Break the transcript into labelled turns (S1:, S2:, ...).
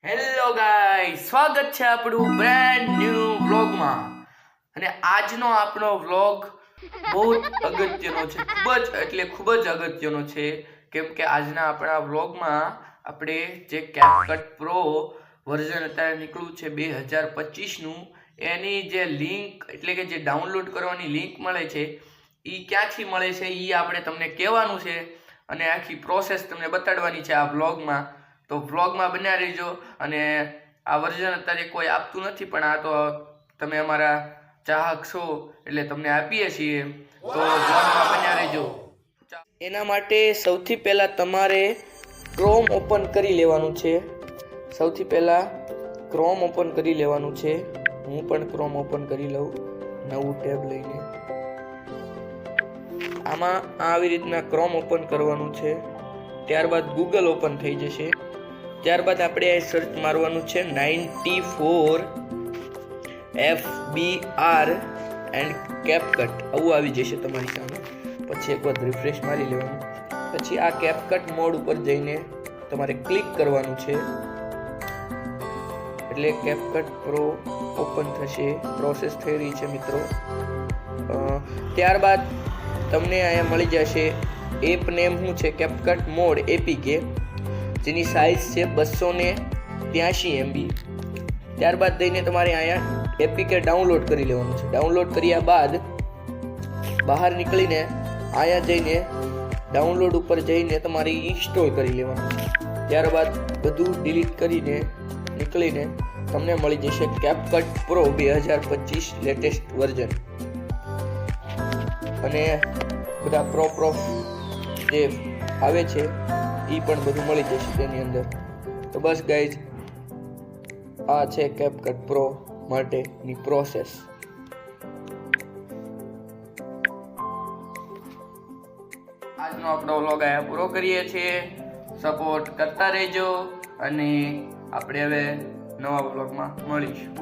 S1: Hello guys, સ્વાગત છે આપણું બ્રેન્ડ ન્યૂ વ્લોગમાં. અને આજનો આપણો વ્લોગ બહુ અગત્યનો છે, ખૂબ જ અગત્યનો છે. કેમ કે આજના આપણા વ્લોગમાં આપણે જે કેપકટ પ્રો વર્ઝન અત્યારે નીકળ્યું છે 2025નું, એની જે લિંક એટલે કે જે ડાઉનલોડ કરવાની લિંક મળે છે એ ક્યાંથી મળે છે એ આપણે તમને કહેવાનું છે અને આખી પ્રોસેસ તમને બતાડવાની છે આ વ્લોગમાં. તો વ્લોગમાં બન્યા રહેજો. અને આ વર્ઝન અત્યારે કોઈ આપતું નથી, પણ આ તો તમે અમારા ચાહક છો એટલે તમને આપીએ છીએ, તો વ્લોગમાં બન્યા રહેજો. એના માટે સૌથી પહેલાં તમારે ક્રોમ ઓપન કરી લેવાનું છે. હું પણ ક્રોમ ઓપન કરી લઉં, નવું ટેબ લઈને. આમાં આવી રીતના ક્રોમ ઓપન કરવાનું છે. ત્યારબાદ ગૂગલ ઓપન થઈ જશે. ત્યારબાદ આપણે સર્ચ મારવાનું છે 94 FBR એન્ડ કેપકટ, આવું આવી જશે તમારી સામે. પછી એકવાર રિફ્રેશ મારી લેવાનું. પછી આ કેપકટ મોડ ઉપર જઈને તમારે ક્લિક કરવાનું છે, એટલે કેપકટ પ્રો ઓપન થશે. પ્રોસેસ થઈ રહી છે મિત્રો. ત્યારબાદ તમને અહીંયા મળી જશે એપ નેમ શું છે, કેપકટ મોડ એપીકે, જેની સાઇઝ છે 283 MB. ત્યારબાદ જઈને તમારે અહીંયા એપીકે ડાઉનલોડ કરી લેવાનું છે. ડાઉનલોડ કર્યા બાદ બહાર નીકળીને અહીંયા જઈને ડાઉનલોડ ઉપર જઈને તમારે ઇન્સ્ટોલ કરી લેવાનું છે. ત્યારબાદ બધું ડિલીટ કરીને નીકળીને તમને મળી જશે કેપકટ પ્રો 2025 લેટેસ્ટ વર્ઝન. અને બધા પ્રો જે આવે છે એ પણ બધું મળી જશે તેની અંદર. તો બસ ગાઈઝ, આ છે કેપકટ પ્રો માટેની પ્રોસેસ. આજનો આપણો વ્લોગ અહીંયા પૂરો કરીએ છીએ. સપોર્ટ કરતા રહેજો અને આપણે હવે નવા વ્લોગમાં મળીશું.